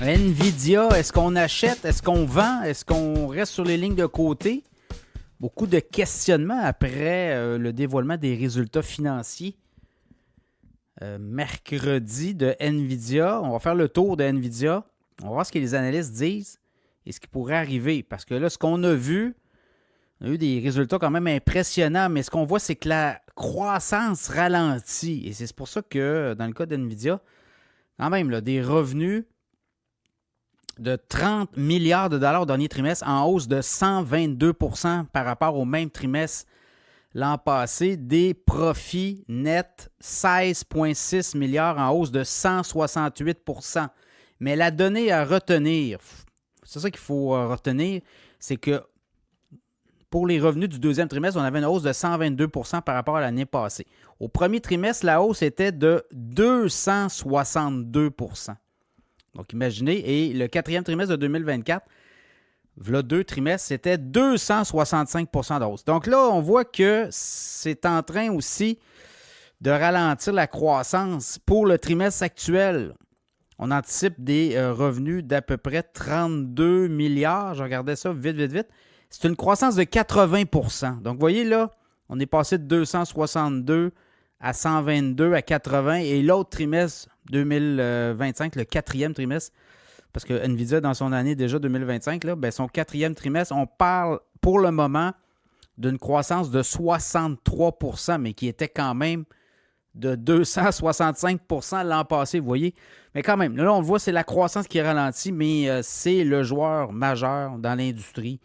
Nvidia, est-ce qu'on achète? Est-ce qu'on vend? Est-ce qu'on reste sur les lignes de côté? Beaucoup de questionnements après le dévoilement des résultats financiers mercredi de Nvidia. On va faire le tour de Nvidia. On va voir ce que les analystes disent et ce qui pourrait arriver. Parce que là, ce qu'on a vu, on a eu des résultats quand même impressionnants, mais ce qu'on voit, c'est que la croissance ralentit. Et c'est pour ça que, dans le cas d'Nvidia, quand même, là, des revenus de 30 milliards de dollars au dernier trimestre, en hausse de 122 % par rapport au même trimestre l'an passé. Des profits nets, 16,6 milliards, en hausse de 168 %. Mais la donnée à retenir, c'est ça qu'il faut retenir, c'est que pour les revenus du deuxième trimestre, on avait une hausse de 122 % par rapport à l'année passée. Au premier trimestre, la hausse était de 262 %. Donc, imaginez, et le quatrième trimestre de 2024, voilà 2 trimestres, c'était 265 % de hausse. Donc là, on voit que c'est en train aussi de ralentir la croissance. Pour le trimestre actuel, on anticipe des revenus d'à peu près 32 milliards. Je regardais ça vite. C'est une croissance de 80 %. Donc, vous voyez là, on est passé de 262 à 122 à 80 et l'autre trimestre 2025, le quatrième trimestre, parce que Nvidia, dans son année déjà 2025, là, son quatrième trimestre, on parle pour le moment d'une croissance de 63 %, mais qui était quand même de 265 % l'an passé, vous voyez. Mais quand même, là, on le voit, c'est la croissance qui ralentit, mais c'est le joueur majeur dans l'industrie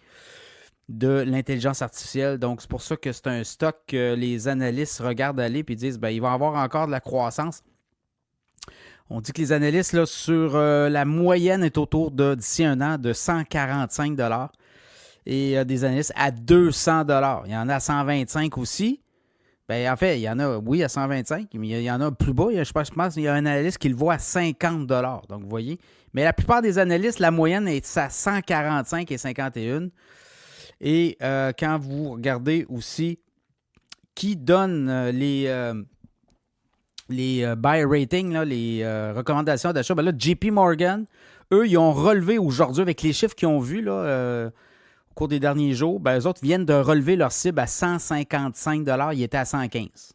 de l'intelligence artificielle. Donc, c'est pour ça que c'est un stock que les analystes regardent aller et disent il va y avoir encore de la croissance. On dit que les analystes, là, sur la moyenne, est autour de, d'ici un an, de 145 $ et des analystes à 200 $. Il y en a à 125 aussi. En fait, il y en a, oui, à 125, mais il y en a plus bas. Je pense qu'il y a un analyste qui le voit à 50 $. Donc, vous voyez. Mais la plupart des analystes, la moyenne est à 145 et 51. Et quand vous regardez aussi qui donne les buy ratings, là, les recommandations d'achat, là, JP Morgan, eux, ils ont relevé aujourd'hui avec les chiffres qu'ils ont vus là, au cours des derniers jours. Eux autres viennent de relever leur cible à 155 $. Ils étaient à 115.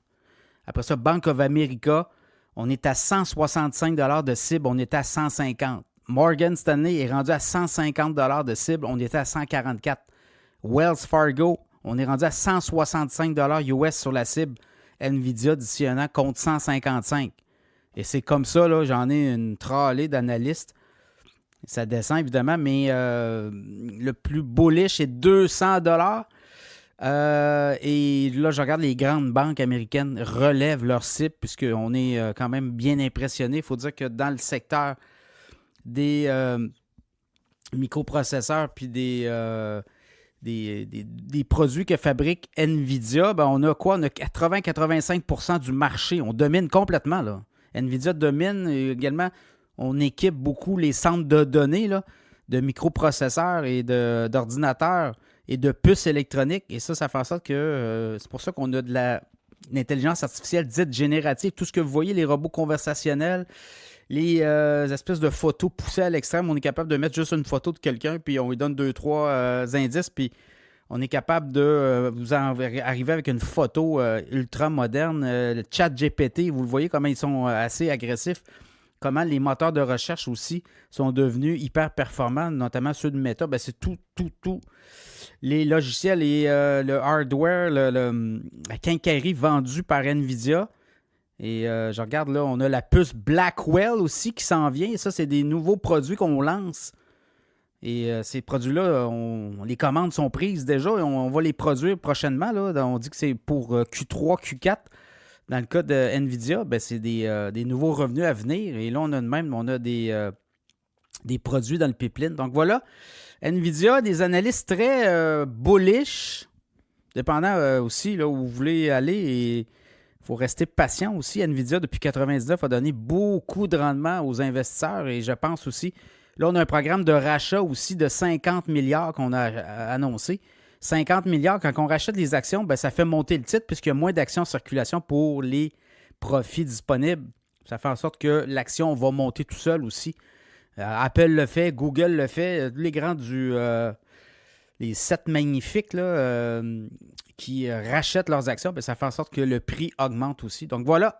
Après ça, Bank of America, on est à 165 $ de cible, on était à 150. Morgan Stanley est rendu à 150 $ de cible, on était à 144. Wells Fargo, on est rendu à 165 $ US sur la cible. Nvidia, d'ici un an, compte 155. Et c'est comme ça, là, j'en ai une tralée d'analystes. Ça descend, évidemment, mais le plus bullish est 200 $. Et là, je regarde les grandes banques américaines relèvent leur cible, puisqu'on est quand même bien impressionné. Il faut dire que dans le secteur des microprocesseurs puis des produits que fabrique Nvidia, on a quoi? On a 80-85 % du marché. On domine complètement, là. Nvidia domine également. On équipe beaucoup les centres de données là, de microprocesseurs et d'ordinateurs et de puces électroniques. Et ça fait en sorte que c'est pour ça qu'on a de l'intelligence artificielle dite générative. Tout ce que vous voyez, les robots conversationnels, les espèces de photos poussées à l'extrême, on est capable de mettre juste une photo de quelqu'un, puis on lui donne 2-3 indices, puis on est capable de vous arriver avec une photo ultra moderne. Le chat GPT, vous le voyez comment ils sont assez agressifs, comment les moteurs de recherche aussi sont devenus hyper performants, notamment ceux de Meta. C'est tout. Les logiciels et le hardware, la quincaillerie vendue par Nvidia. Et je regarde là, on a la puce Blackwell aussi qui s'en vient. Et ça, c'est des nouveaux produits qu'on lance. Et ces produits-là, les commandes sont prises déjà et on va les produire prochainement. Là. On dit que c'est pour Q3, Q4. Dans le cas de Nvidia, c'est des nouveaux revenus à venir. Et là, on a des produits dans le pipeline. Donc voilà, Nvidia, des analystes très bullish, dépendant aussi là, où vous voulez aller. Et il faut rester patient aussi. Nvidia, depuis 1999, a donné beaucoup de rendement aux investisseurs. Et je pense aussi, là, on a un programme de rachat aussi de 50 milliards qu'on a annoncé. 50 milliards, quand on rachète les actions, ça fait monter le titre puisqu'il y a moins d'actions en circulation pour les profits disponibles. Ça fait en sorte que l'action va monter tout seul aussi Apple le fait, Google le fait, tous les grands les 7 magnifiques là, qui rachètent leurs actions, bien, ça fait en sorte que le prix augmente aussi. Donc voilà,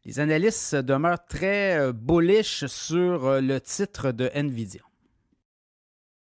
les analystes demeurent très bullish sur le titre de NVIDIA.